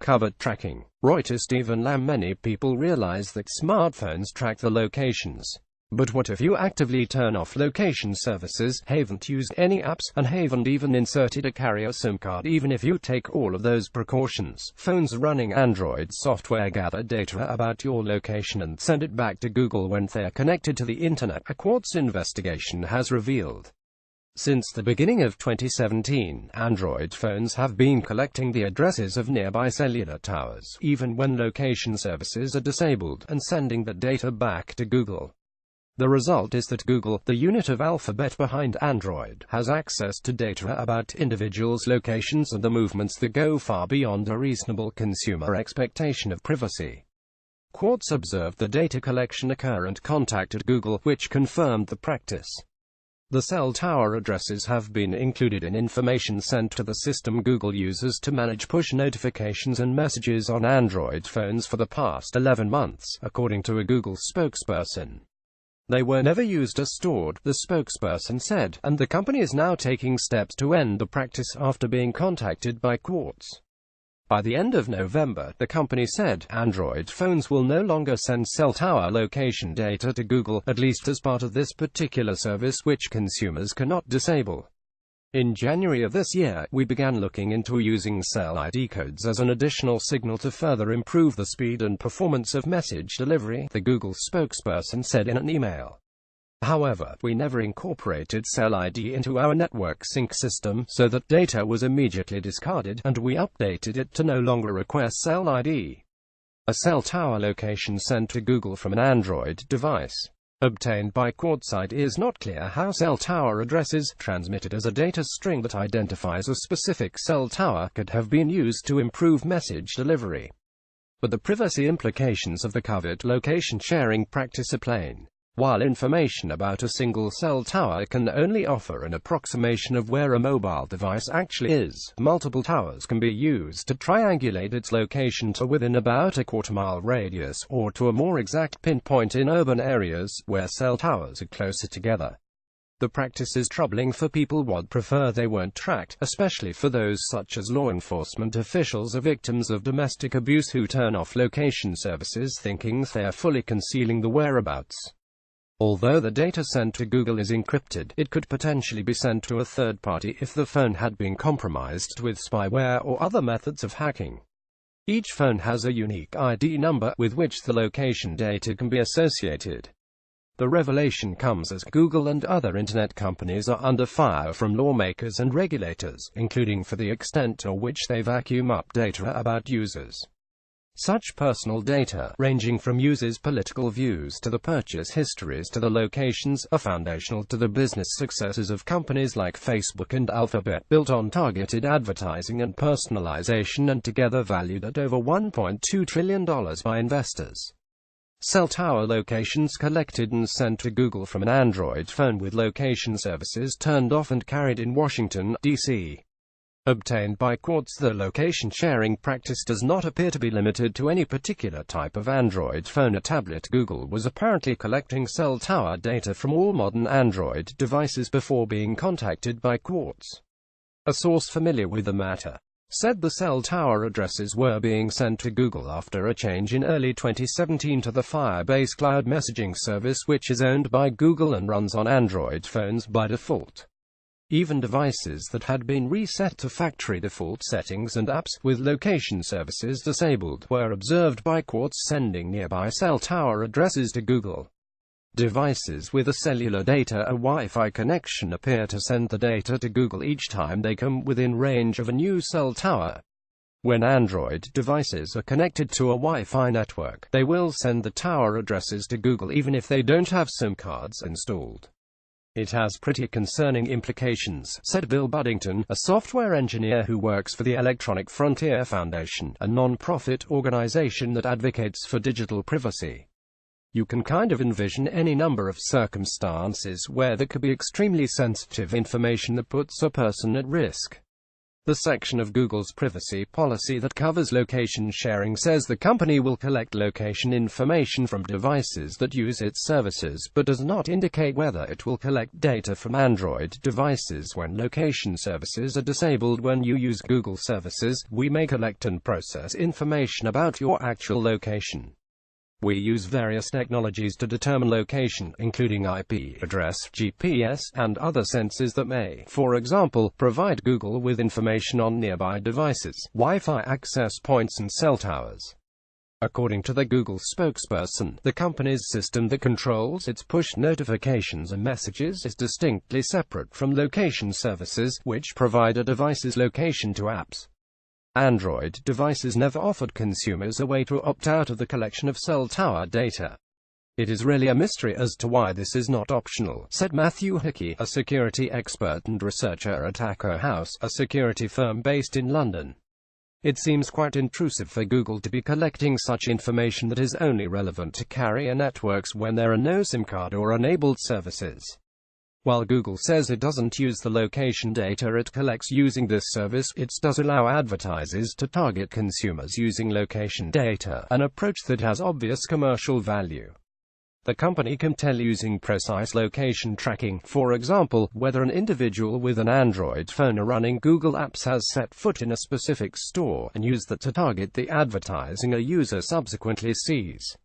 Covert tracking. Reuters. Stephen Lamb. Many people realize that smartphones track the locations. But what if you actively turn off location services, haven't used any apps, and haven't even inserted a carrier SIM card? Even if you take all of those precautions, phones running Android software gather data about your location and send it back to Google when they're connected to the internet, a Quartz investigation has revealed. Since the beginning of 2017, Android phones have been collecting the addresses of nearby cellular towers, even when location services are disabled, and sending the data back to Google. The result is that Google, the unit of alphabet behind Android, has access to data about individuals' locations and the movements that go far beyond a reasonable consumer expectation of privacy. Quartz observed the data collection occur and contacted Google, which confirmed the practice. The cell tower addresses have been included in information sent to the system Google uses to manage push notifications and messages on Android phones for the past 11 months, according to a Google spokesperson. They were never used or stored, the spokesperson said, and the company is now taking steps to end the practice after being contacted by Quartz. By the end of November, the company said, Android phones will no longer send cell tower location data to Google, at least as part of this particular service which consumers cannot disable. In January of this year, we began looking into using cell ID codes as an additional signal to further improve the speed and performance of message delivery, the Google spokesperson said in an email. However, we never incorporated cell ID into our network sync system, so that data was immediately discarded, and we updated it to no longer require cell ID. A cell tower location sent to Google from an Android device obtained by Quartz. It is not clear how cell tower addresses, transmitted as a data string that identifies a specific cell tower, could have been used to improve message delivery. But the privacy implications of the covert location sharing practice are plain. While information about a single cell tower can only offer an approximation of where a mobile device actually is, multiple towers can be used to triangulate its location to within about a quarter-mile radius, or to a more exact pinpoint in urban areas, where cell towers are closer together. The practice is troubling for people who would prefer they weren't tracked, especially for those such as law enforcement officials or victims of domestic abuse who turn off location services thinking they are fully concealing the whereabouts. Although the data sent to Google is encrypted, it could potentially be sent to a third party if the phone had been compromised with spyware or other methods of hacking. Each phone has a unique ID number, with which the location data can be associated. The revelation comes as Google and other internet companies are under fire from lawmakers and regulators, including for the extent to which they vacuum up data about users. Such personal data, ranging from users' political views to the purchase histories to the locations, are foundational to the business successes of companies like Facebook and Alphabet, built on targeted advertising and personalization, and together valued at over $1.2 trillion by investors. Cell tower locations collected and sent to Google from an Android phone with location services turned off and carried in Washington, D.C. Obtained by Quartz. The location sharing practice does not appear to be limited to any particular type of Android phone or tablet. Google was apparently collecting cell tower data from all modern Android devices before being contacted by Quartz. A source familiar with the matter said the cell tower addresses were being sent to Google after a change in early 2017 to the Firebase cloud messaging service, which is owned by Google and runs on Android phones by default. Even devices that had been reset to factory default settings and apps, with location services disabled, were observed by Quartz sending nearby cell tower addresses to Google. Devices with a cellular data or Wi-Fi connection appear to send the data to Google each time they come within range of a new cell tower. When Android devices are connected to a Wi-Fi network, they will send the tower addresses to Google even if they don't have SIM cards installed. It has pretty concerning implications, said Bill Buddington, a software engineer who works for the Electronic Frontier Foundation, a non-profit organization that advocates for digital privacy. You can kind of envision any number of circumstances where there could be extremely sensitive information that puts a person at risk. The section of Google's privacy policy that covers location sharing says the company will collect location information from devices that use its services, but does not indicate whether it will collect data from Android devices when location services are disabled. When you use Google services, we may collect and process information about your actual location. We use various technologies to determine location, including IP address, GPS, and other sensors that may, for example, provide Google with information on nearby devices, Wi-Fi access points and cell towers. According to the Google spokesperson, the company's system that controls its push notifications and messages is distinctly separate from location services, which provide a device's location to apps. Android devices never offered consumers a way to opt out of the collection of cell tower data. It is really a mystery as to why this is not optional, said Matthew Hickey, a security expert and researcher at Acker House, a security firm based in London. It seems quite intrusive for Google to be collecting such information that is only relevant to carrier networks when there are no SIM card or enabled services. While Google says it doesn't use the location data it collects using this service, it does allow advertisers to target consumers using location data, an approach that has obvious commercial value. The company can tell using precise location tracking, for example, whether an individual with an Android phone or running Google Apps has set foot in a specific store, and use that to target the advertising a user subsequently sees.